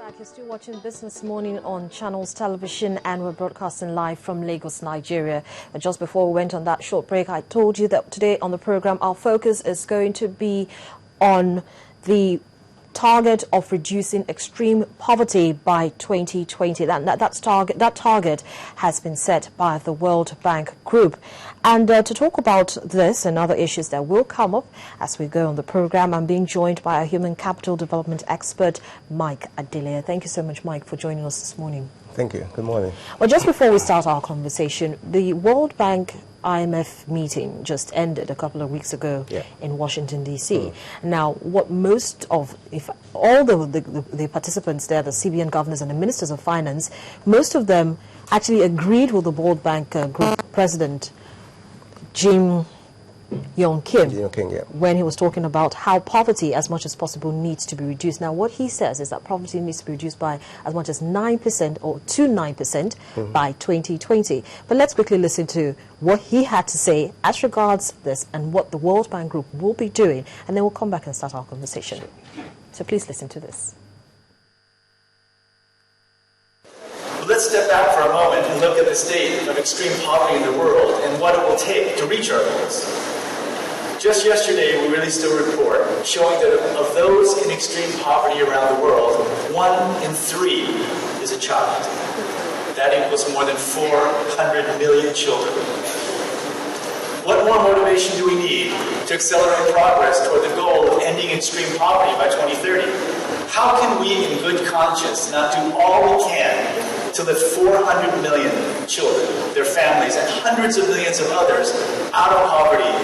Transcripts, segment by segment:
back. You're still watching Business Morning on Channels Television, and we're broadcasting live from Lagos, Nigeria. But just before we went on that short break, I told you that today on the program, our focus is going to be on the target of reducing extreme poverty by 2020. That target has been set by the World Bank Group. And to talk about this and other issues that will come up as we go on the program, I'm being joined by our human capital development expert, Mike Adeleye. Thank you so much, Mike, for joining us this morning. Thank you. Good morning. Well, just before we start our conversation, the World Bank IMF meeting just ended a couple of weeks ago in Washington, D.C. Now, what most of, if all the participants there, the CBN governors and the ministers of finance, most of them actually agreed with the World Bank Group president, Jim Yong Kim, when he was talking about how poverty, as much as possible, needs to be reduced. Now, what he says is that poverty needs to be reduced by as much as 9% or to 9% by 2020. But let's quickly listen to what he had to say as regards this and what the World Bank Group will be doing, and then we'll come back and start our conversation. So please listen to this. Let's step back for a moment and look at the state of extreme poverty in the world and what it will take to reach our goals. Just yesterday, we released a report showing that of those in extreme poverty around the world, 1 in 3 is a child. That equals more than 400 million children. What more motivation do we need to accelerate progress toward the goal of ending extreme poverty by 2030? How can we, in good conscience, not do all we can to lift 400 million children, their families, and hundreds of millions of others out of poverty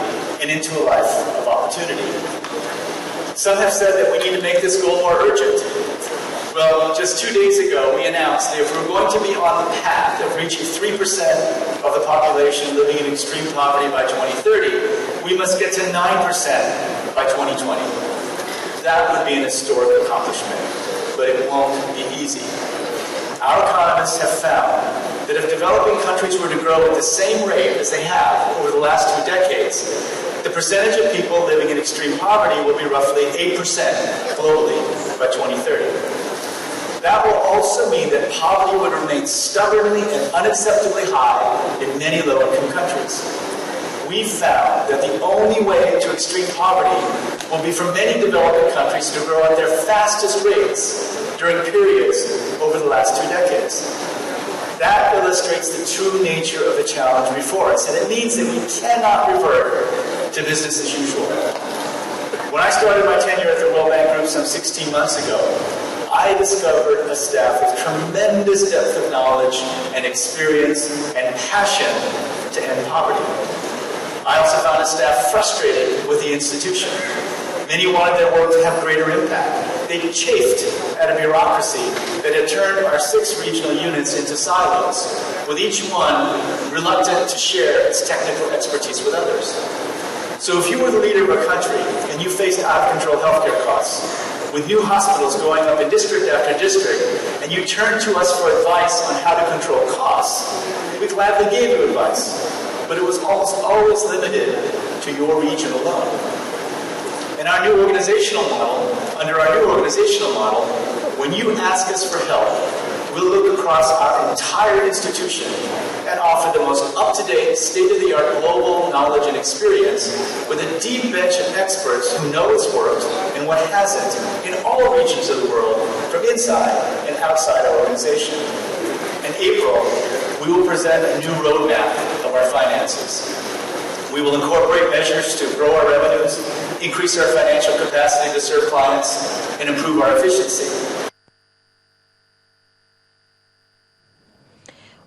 and into a life of opportunity? Some have said that we need to make this goal more urgent. Well, just 2 days ago, we announced that if we're going to be on the path of reaching 3% of the population living in extreme poverty by 2030, we must get to 9% by 2020. That would be an historic accomplishment, but it won't be easy. Our economists have found that if developing countries were to grow at the same rate as they have over the last 2 decades, the percentage of people living in extreme poverty will be roughly 8% globally by 2030. That will also mean that poverty would remain stubbornly and unacceptably high in many low-income countries. We've found that the only way to extreme poverty will be for many developing countries to grow at their fastest rates during periods over the last 2 decades. That illustrates the true nature of the challenge before us, and it means that we cannot revert to business as usual. When I started my tenure at the World Bank Group some 16 months ago, I discovered a staff with tremendous depth of knowledge and experience and passion to end poverty. I also found a staff frustrated with the institution. Many wanted their work to have greater impact. They chafed at a bureaucracy that had turned our 6 regional units into silos, with each one reluctant to share its technical expertise with others. So if you were the leader of a country and you faced out-of-control healthcare costs, with new hospitals going up in district after district, and you turned to us for advice on how to control costs, we gladly gave you advice. But it was almost always limited to your region alone. In our new organizational model, under our new organizational model, when you ask us for help, we'll look across our entire institution and offer the most up-to-date, state-of-the-art global knowledge and experience with a deep bench of experts who know what's worked and what hasn't in all regions of the world, from inside and outside our organization. In April, we will present a new roadmap of our finances. We will incorporate measures to grow our revenues, increase our financial capacity to serve clients, and improve our efficiency.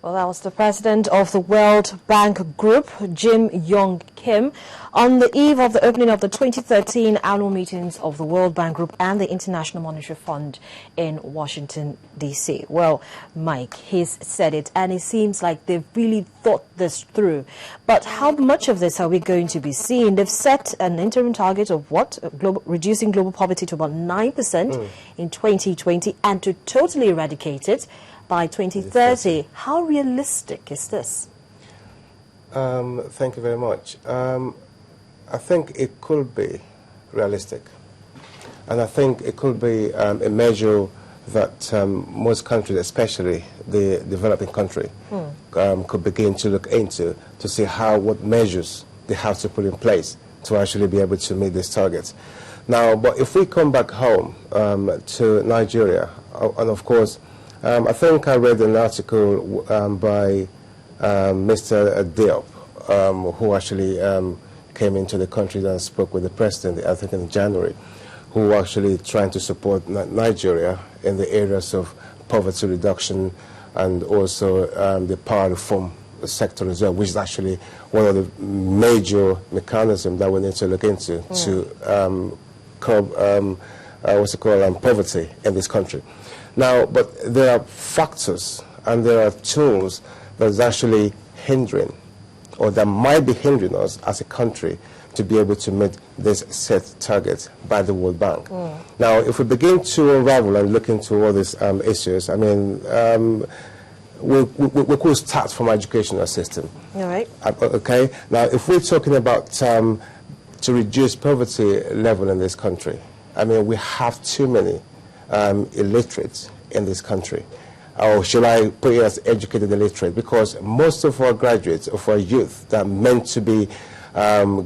Well, that was the president of the World Bank Group, Jim Yong Kim, on the eve of the opening of the 2013 annual meetings of the World Bank Group and the International Monetary Fund in Washington, D.C. Well, Mike, he's said it, and it seems like they've really thought this through. But how much of this are we going to be seeing? They've set an interim target of what? Reducing global poverty to about 9% in 2020 and to totally eradicate it by 2030. How realistic is this? Thank you very much. I think it could be realistic. And I think it could be a measure that most countries, especially the developing country, could begin to look into to see what measures they have to put in place to actually be able to meet these targets. Now, but if we come back home to Nigeria, and of course, I think I read an article by Mr. Diop, who actually came into the country and spoke with the president, I think in January, who were actually trying to support Nigeria in the areas of poverty reduction and also the power reform sector as well, which is actually one of the major mechanisms that we need to look into to curb poverty in this country. Now, but there are factors and there are tools that is actually hindering, or that might be hindering us as a country to be able to meet this set target by the World Bank. Now, if we begin to unravel and look into all these issues, I mean, we could start from our educational system. All right. Okay. Now, if we're talking about to reduce poverty level in this country, I mean, we have too many illiterates in this country. Or should I put it as educated illiterate? Because most of our graduates, of our youth that are meant to be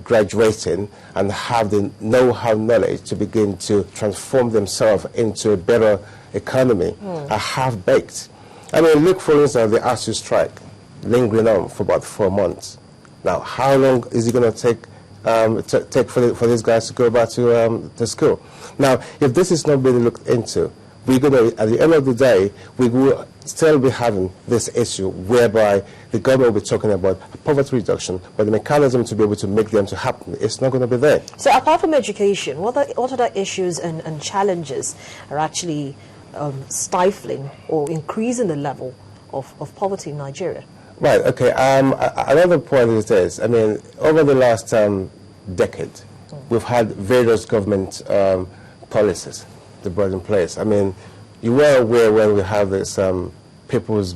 graduating and have the know-how knowledge to begin to transform themselves into a better economy are half-baked. I mean, look, for instance, the ASU strike, lingering on for about 4 months. Now, how long is it going to take for these guys to go back to school? Now, if this is not being looked into, we're going to, at the end of the day, we will still be having this issue whereby the government will be talking about poverty reduction, but the mechanism to be able to make them to happen, it's not going to be there. So apart from education, what other issues and challenges are actually stifling or increasing the level of poverty in Nigeria? Right, okay. Another point is this. I mean, over the last decade, we've had various government policies that brought in place. I mean, you were aware when we have this People's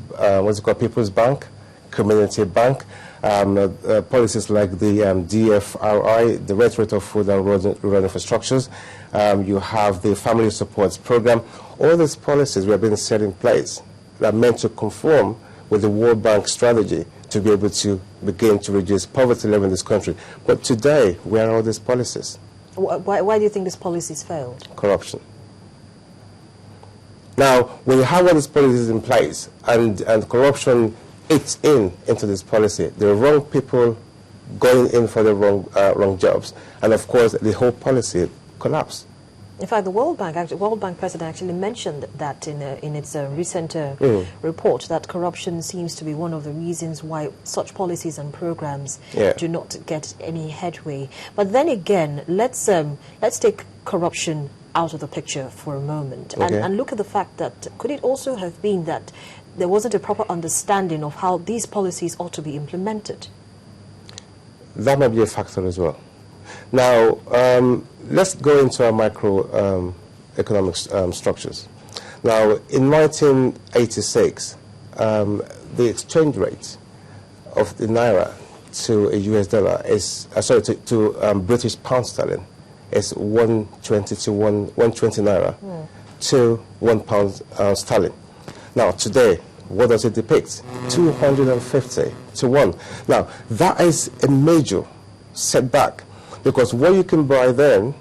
Bank, Community Bank, policies like the DFRI, the Directorate of Food and Rural Infrastructures. You have the Family Supports Program. All these policies were being set in place that are meant to conform with the World Bank strategy to be able to begin to reduce poverty level in this country. But today, where are all these policies? Why do you think these policies failed? Corruption. Now, when you have all these policies in place and corruption eats into this policy, the wrong people going in for the wrong jobs, and of course, the whole policy collapsed. In fact, the World Bank president actually mentioned that in its recent report, that corruption seems to be one of the reasons why such policies and programs do not get any headway. But then again, let's take corruption out of the picture for a moment and look at the fact that could it also have been that there wasn't a proper understanding of how these policies ought to be implemented? That might be a factor as well. Now, let's go into our micro economic structures. Now, in 1986, the exchange rate of the naira to a US dollar is, to British pound sterling is 120 to 120 naira to 1 pound sterling. Now, today, what does it depict? 250 to 1. Now, that is a major setback, because what you can buy then